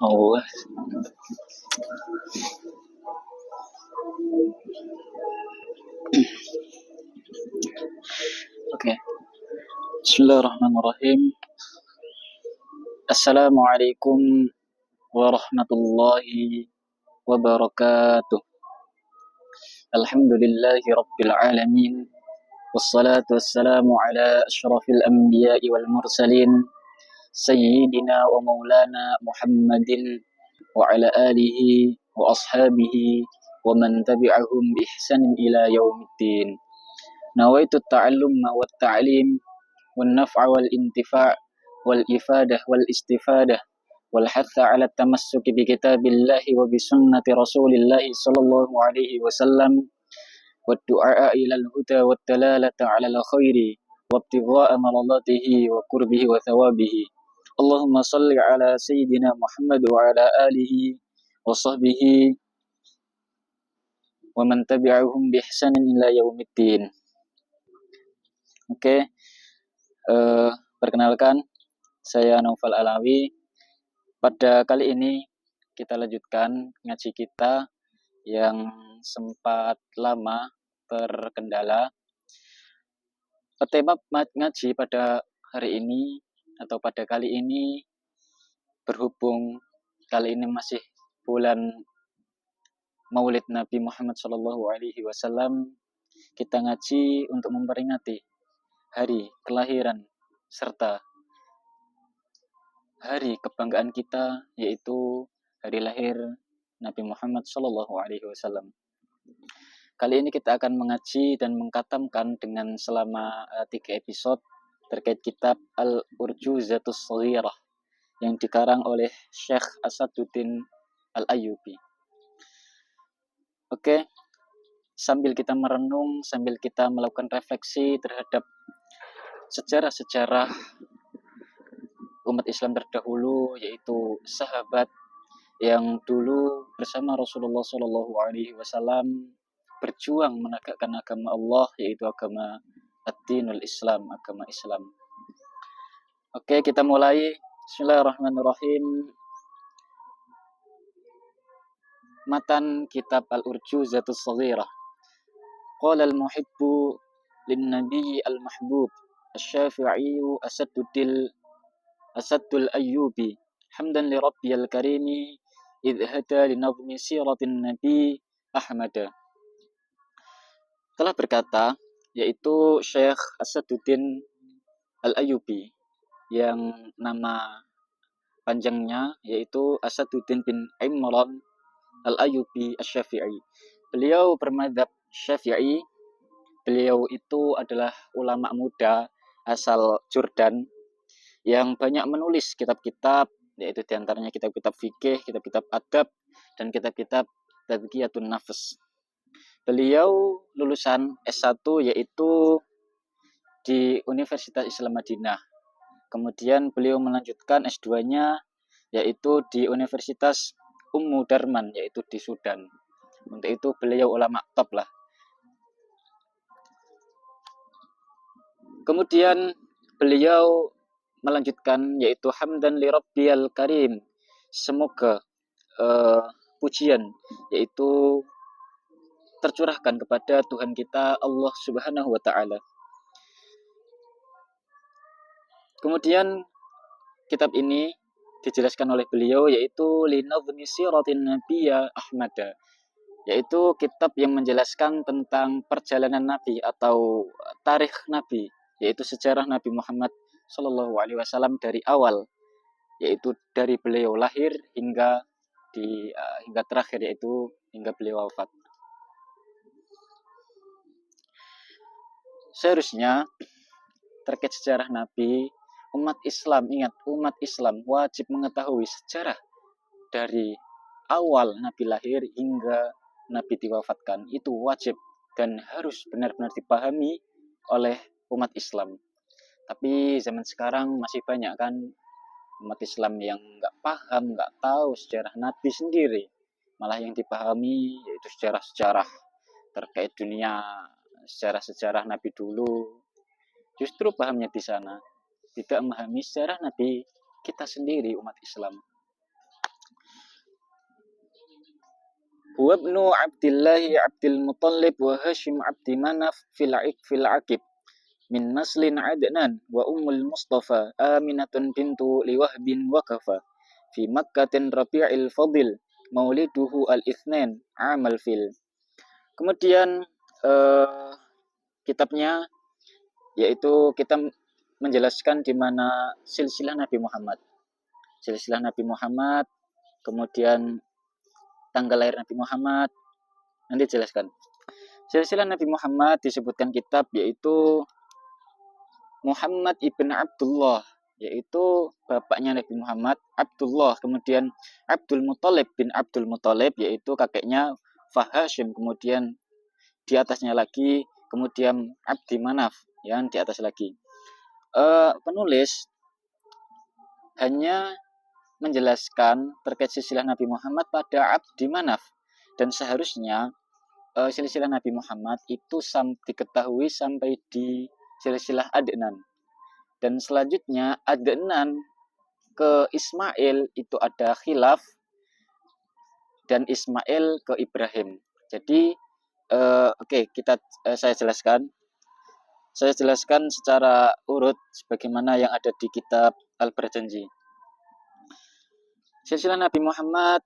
Oh, oke. Bismillahirrahmanirrahim. Assalamualaikum warahmatullahi wabarakatuh. Alhamdulillahi rabbil alamin. Wassalatu wassalamu ala asyrafil anbiya'i wal mursalin sayyidina wa maulana Muhammadin wa ala alihi wa ashabihi wa man tabi'ahum bi ihsanin ila yaumiddin. Nawaitu ta'alluma wa ta'lim wan naf'a wal intifa' wal ifadah wal istifadah wal hatha 'ala tamassuki bi kitabillahi wa bi sunnati rasulillahi sallallahu alaihi wasallam wa du'a ila al-huda wa dalalata 'ala al-khairi wa ibtigha'a maradatihi wa qurbihi wa thawabihi. Allahumma salli ala sayyidina Muhammad wa ala alihi wa sahbihi wa man tabi'ahum bi ihsanin ila yaumiddin. Oke, perkenalkan saya Naufal Alawi. Pada kali ini kita lanjutkan ngaji kita yang sempat lama terkendala. Tema ngaji pada hari ini atau pada kali ini berhubung kali ini masih bulan Maulid Nabi Muhammad SAW, kita ngaji untuk memperingati hari kelahiran serta hari kebanggaan kita, yaitu hari lahir Nabi Muhammad SAW. Kali ini kita akan mengaji dan mengkatamkan dengan selama 3 episode terkait kitab Al-Urjuzatus Shaghirah yang dikarang oleh Syekh Asaduddin Al-Ayyubi. Oke, sambil kita merenung, sambil kita melakukan refleksi terhadap sejarah-sejarah umat Islam terdahulu, yaitu sahabat yang dulu bersama Rasulullah SAW berjuang menegakkan agama Allah, yaitu agama ad-dinul Islam, agama Islam. Oke, kita mulai. Bismillahirrahmanirrahim. Matan kitab Al-Urjuzatus Shaghirah. Qala al-muhibbu lin-nabi al-mahbub asy-Syafi'i Asaddul Ayyubi hamdan li rabbiyal karimi idh hada li nazmi siratin nabi Ahmad. Telah berkata, yaitu Syekh Asaduddin Al-Ayyubi, yang nama panjangnya yaitu Asaduddin bin Imran Al-Ayyubi Asy-Syafi'i. Beliau bermadzhab Syafi'i. Beliau itu adalah ulama muda asal Jordan yang banyak menulis kitab-kitab, yaitu diantaranya kitab-kitab fikih, kitab-kitab adab, dan kitab-kitab tazkiyatun nafs. Beliau lulusan S1 yaitu di Universitas Islam Madinah. Kemudian beliau melanjutkan S2-nya yaitu di Universitas Ummu Darman, yaitu di Sudan. Untuk itu beliau ulama top lah. Kemudian beliau melanjutkan yaitu hamdan li rabbiyal karim, semoga pujian yaitu tercurahkan kepada Tuhan kita Allah Subhanahu wa taala. Kemudian kitab ini dijelaskan oleh beliau yaitu li nazmi siratin nabiyya Ahmad, yaitu kitab yang menjelaskan tentang perjalanan Nabi atau tarikh Nabi, yaitu sejarah Nabi Muhammad Sallallahu Alaihi Wasallam dari awal, yaitu dari beliau lahir hingga terakhir, yaitu hingga beliau wafat. Seharusnya terkait sejarah Nabi, umat Islam, ingat, umat Islam wajib mengetahui sejarah dari awal Nabi lahir hingga Nabi diwafatkan. Itu wajib dan harus benar-benar dipahami oleh umat Islam. Tapi zaman sekarang masih banyak kan umat Islam yang nggak paham, nggak tahu sejarah Nabi sendiri. Malah yang dipahami yaitu sejarah-sejarah terkait dunia, sejarah-sejarah Nabi dulu. Justru pahamnya di sana, tidak memahami sejarah Nabi kita sendiri umat Islam. Huwa ibnu Abdillahi Abdul Muttalib wa Hashim Abdi Manaf fil Aqib min naslin Adnan wa ummul Mustafa Aminatun bintu Liwahbin Wakafa fi Makkatin Rabi'il Fadil mauliduhu al-Ithnain amal fil. Kemudian kitabnya yaitu kita menjelaskan di mana silsilah Nabi Muhammad. Silsilah Nabi Muhammad, kemudian tanggal lahir Nabi Muhammad, nanti jelaskan. Silsilah Nabi Muhammad disebutkan kitab yaitu Muhammad ibn Abdullah, yaitu bapaknya Nabi Muhammad, Abdullah, kemudian Abdul Muttalib bin Abdul Muttalib, yaitu kakeknya Fahashim, kemudian di atasnya lagi, kemudian Abdi Manaf, yang di atas lagi. Penulis hanya menjelaskan terkait silsilah Nabi Muhammad pada Abdi Manaf, dan seharusnya silsilah Nabi Muhammad itu diketahui sampai di silsilah Adnan. Dan selanjutnya Adnan ke Ismail itu ada khilaf, dan Ismail ke Ibrahim. Jadi saya jelaskan. Saya jelaskan secara urut sebagaimana yang ada di kitab Al-Barjanji. Silsilah Nabi Muhammad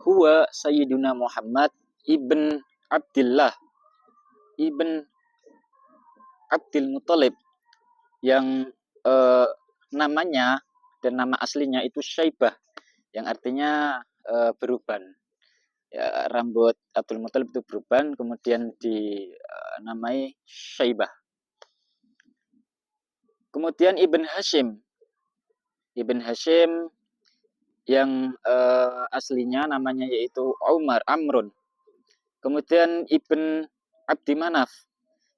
huwa Sayyiduna Muhammad ibn Abdillah ibn Abdul Muttalib, yang namanya dan nama aslinya itu Syaibah, yang artinya beruban. Ya, rambut Abdul Muttalib itu beruban, kemudian dinamai Syaibah. Kemudian Ibn Hashim yang aslinya namanya yaitu Amrun. Kemudian Ibn Abdi Manaf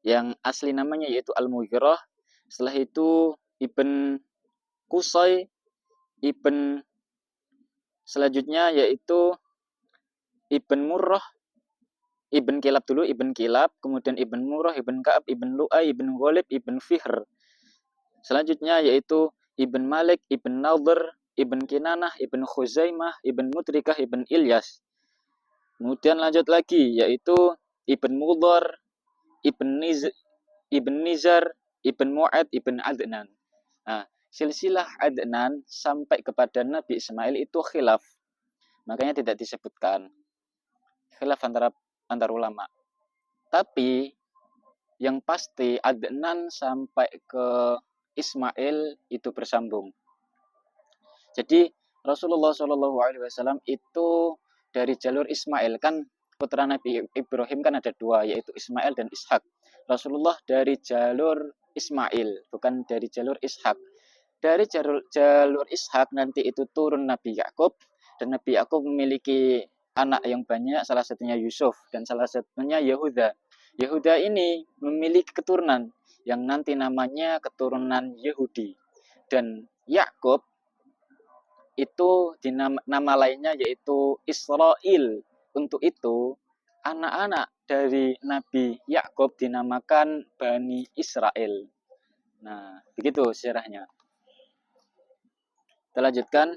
yang asli namanya yaitu Al-Mughirah. Setelah itu Ibn Qusay, selanjutnya yaitu Ibn Murrah, Ibn Kilab dulu, Ibn Kilab, kemudian Ibn Murrah, Ibn Ka'ab, Ibn Lu'ay, Ibn Ghalib, Ibn Fihr. Selanjutnya yaitu Ibn Malik, Ibn Nadhr, Ibn Kinanah, Ibn Khuzaimah, Ibn Mudrikah, Ibn Ilyas. Kemudian lanjut lagi yaitu Ibn Mudhar, Ibn Nizar, Ibn Mu'ad, Ibn Adnan. Nah, silsilah Adnan sampai kepada Nabi Ismail itu khilaf. Makanya tidak disebutkan. Khilaf antar ulama. Tapi yang pasti Adnan sampai ke Ismail itu bersambung. Jadi Rasulullah SAW itu dari jalur Ismail, kan putra Nabi Ibrahim kan ada dua, yaitu Ismail dan Ishak. Rasulullah dari jalur Ismail, bukan dari jalur Ishak. Dari jalur Ishak nanti itu turun Nabi Yakub, dan Nabi Yakub memiliki anak yang banyak, salah satunya Yusuf dan salah satunya Yehuda. Yehuda ini memiliki keturunan yang nanti namanya keturunan Yahudi, dan Yakub itu nama lainnya yaitu Israel. Untuk itu anak-anak dari Nabi Yakub dinamakan Bani Israel. Nah, begitu sejarahnya. Kita lanjutkan.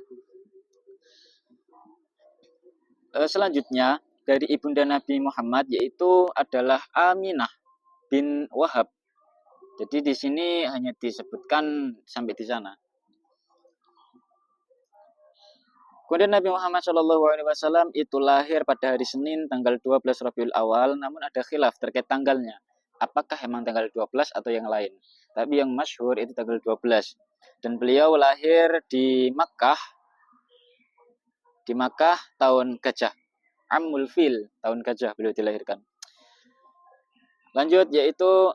Selanjutnya dari ibunda Nabi Muhammad yaitu adalah Aminah bin Wahab. Jadi di sini hanya disebutkan sampai di sana. Kemudian Nabi Muhammad SAW itu lahir pada hari Senin tanggal 12 Rabiul Awal, namun ada khilaf terkait tanggalnya. Apakah emang tanggal 12 atau yang lain? Tapi yang masyhur itu tanggal 12. Dan beliau lahir di Makkah tahun gajah. Amul Fil, tahun gajah beliau dilahirkan. Lanjut yaitu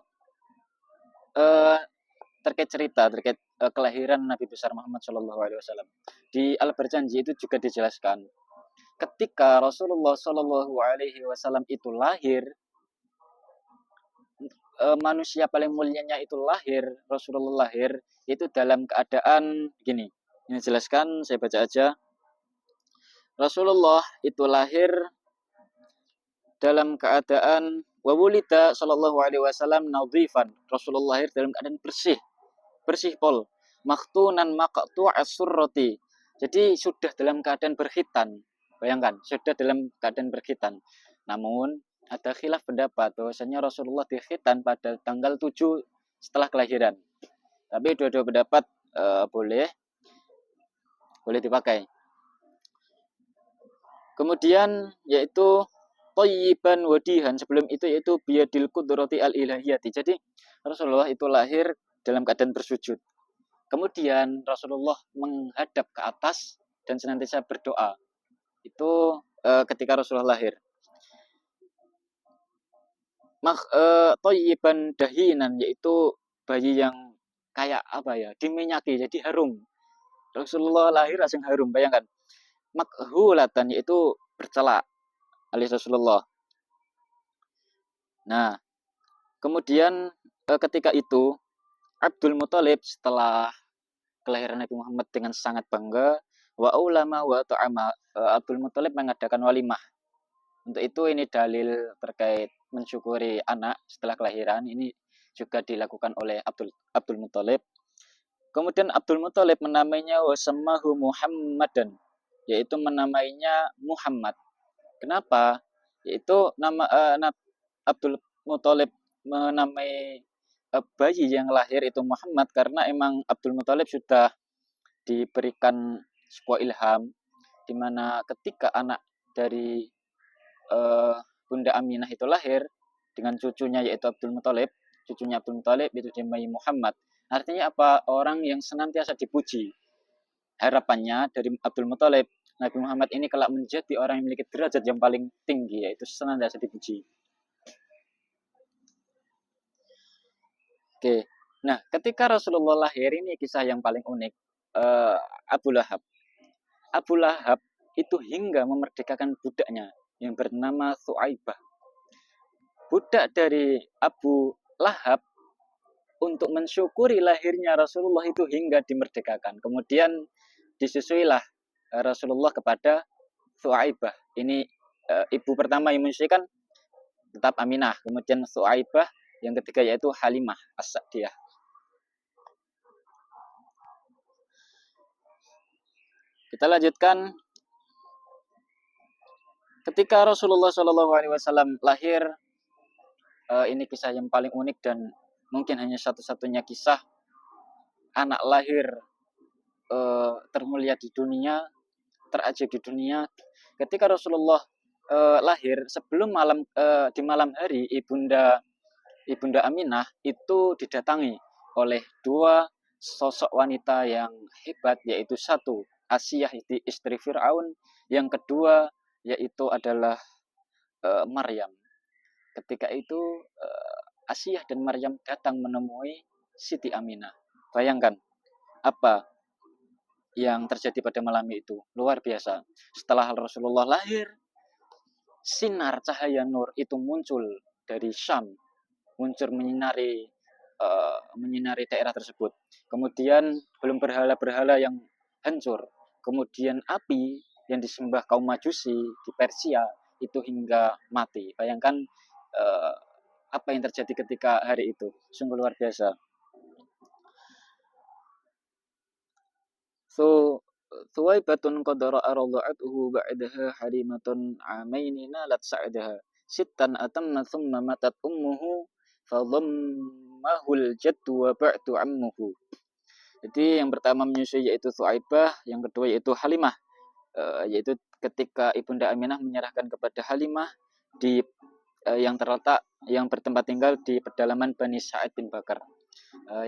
terkait cerita terkait kelahiran Nabi besar Muhammad SAW. Di Al-Barjanji itu juga dijelaskan. Ketika Rasulullah SAW itu lahir, manusia paling mulianya itu lahir, Rasulullah lahir, itu dalam keadaan begini. Ini jelaskan, saya baca aja. Rasulullah itu lahir dalam keadaan wawulida sallallahu alaihi wasallam nadhifan. Rasulullah lahir dalam keadaan bersih pol. maktunan maqtu'as surrati. Jadi sudah dalam keadaan berkhitan. Bayangkan, sudah dalam keadaan berkhitan. Namun ada khilaf pendapat bahwasanya Rasulullah dikhitan pada tanggal 7 setelah kelahiran. Tapi dua-dua pendapat boleh dipakai. Kemudian yaitu thayyiban wadihan, sebelum itu yaitu biyadil qudrati al-ilahiyati. Jadi Rasulullah itu lahir dalam keadaan bersujud. Kemudian Rasulullah menghadap ke atas dan senantiasa berdoa. Itu ketika Rasulullah lahir. Thayyiban dahinan, yaitu bayi yang kayak apa ya, diminyaki, jadi harum. Rasulullah lahir langsung harum, bayangkan. Makhulatan, yaitu bercelak alias Rasulullah. Nah, kemudian ketika itu Abdul Muthalib setelah kelahiran Nabi Muhammad dengan sangat bangga, wa ulama wa ta'ama, Abdul Muthalib mengadakan walimah. Untuk itu ini dalil terkait mensyukuri anak setelah kelahiran, ini juga dilakukan oleh Abdul Muthalib. Kemudian Abdul Muthalib menamainya wasamahu Muhammadan, yaitu menamainya Muhammad. Kenapa? Yaitu nama Abdul Muthalib menamai bayi yang lahir itu Muhammad karena emang Abdul Muthalib sudah diberikan sebuah ilham di mana ketika anak dari Bunda Aminah itu lahir dengan cucunya yaitu Abdul Muthalib, cucunya Abdul Muthalib itu dinamai Muhammad. Artinya apa? Orang yang senantiasa dipuji. Harapannya dari Abdul Muthalib, Nabi Muhammad ini kelak menjadi orang yang memiliki derajat yang paling tinggi, yaitu senantiasa dipuji. Oke, nah ketika Rasulullah lahir ini kisah yang paling unik. Abu Lahab. Abu Lahab itu hingga memerdekakan budaknya yang bernama Thu'aibah. Budak dari Abu Lahab untuk mensyukuri lahirnya Rasulullah itu hingga dimerdekakan. Kemudian disusuilah Rasulullah kepada Thu'aibah. Ini ibu pertama yang menyusuikan tetap Aminah. Kemudian Thu'aibah, yang ketiga yaitu Halimah As-Sa'diyah. Kita lanjutkan. Ketika Rasulullah SAW lahir, ini kisah yang paling unik dan mungkin hanya satu-satunya kisah anak lahir termulia di dunia, terajaib di dunia. Ketika Rasulullah lahir, sebelum di malam hari Ibunda Aminah itu didatangi oleh dua sosok wanita yang hebat, yaitu satu Asiyah istri Fir'aun, yang kedua yaitu adalah Maryam. Ketika itu Asiyah dan Maryam datang menemui Siti Aminah. Bayangkan apa yang terjadi pada malam itu, luar biasa. Setelah Rasulullah lahir, sinar cahaya nur itu muncul dari Syam, muncul menyinari daerah tersebut. Kemudian belum berhala-berhala yang hancur. Kemudian api yang disembah kaum Majusi di Persia itu hingga mati. Bayangkan apa yang terjadi ketika hari itu. Sungguh luar biasa. Thuwaibatun qadara arda'atuhu ba'daha halimatun amaini nalat sa'daha sittan atamna thumma matat ummuhu fadhammahul jaddu wa ba'du ammuhu. Jadi yang pertama menyusui yaitu Thuwaibah, yang kedua yaitu Halimah, yaitu ketika Ibunda Aminah menyerahkan kepada Halimah di yang bertempat tinggal di pedalaman Bani Sa'id bin Bakar.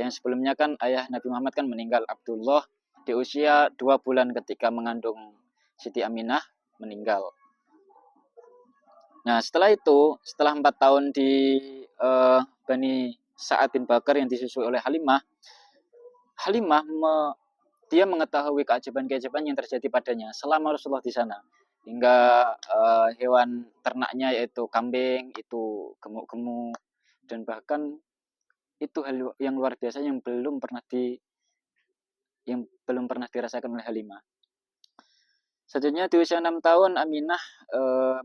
Yang sebelumnya kan ayah Nabi Muhammad kan meninggal, Abdullah, di usia 2 bulan ketika mengandung Siti Aminah meninggal. Nah setelah 4 tahun di Bani Sa'ad bin Bakar yang disusui oleh Halimah, dia mengetahui keajaiban-keajaiban yang terjadi padanya selama Rasulullah di sana. Hingga hewan ternaknya yaitu kambing itu gemuk-gemuk, dan bahkan itu hal yang luar biasa yang belum pernah dirasakan oleh Halimah. Selanjutnya di usia 6 tahun Aminah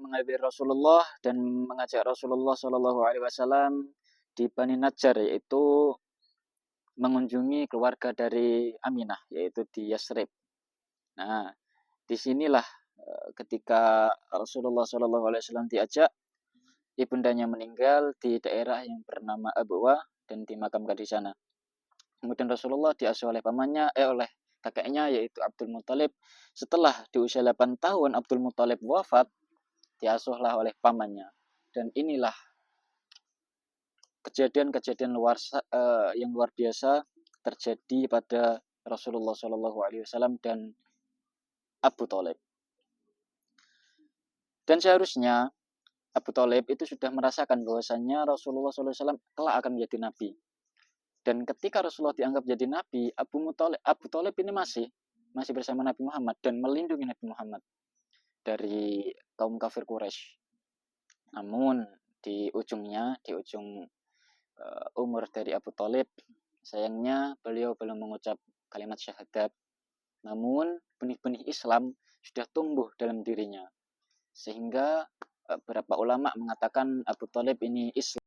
mengambil Rasulullah dan mengajak Rasulullah SAW di Bani Najjar, yaitu mengunjungi keluarga dari Aminah, yaitu di Yasrib. Nah, disinilah ketika Rasulullah SAW diajak, ibundanya meninggal di daerah yang bernama Abwa dan dimakamkan di sana. Kemudian Rasulullah diasuh oleh oleh kakeknya yaitu Abdul Muthalib. Setelah di usia 8 tahun Abdul Muthalib wafat, diasuhlah oleh pamannya. Dan inilah kejadian-kejadian yang luar biasa terjadi pada Rasulullah SAW dan Abu Thalib. Dan seharusnya Abu Thalib itu sudah merasakan bahwasannya Rasulullah SAW kelak akan menjadi nabi. Dan ketika Rasulullah dianggap jadi nabi, Abu Thalib ini masih bersama Nabi Muhammad dan melindungi Nabi Muhammad dari kaum kafir Quraisy. Namun di ujung umur dari Abu Thalib, sayangnya beliau belum mengucap kalimat syahadat. Namun benih-benih Islam sudah tumbuh dalam dirinya. Sehingga beberapa ulama mengatakan Abu Thalib ini Islam.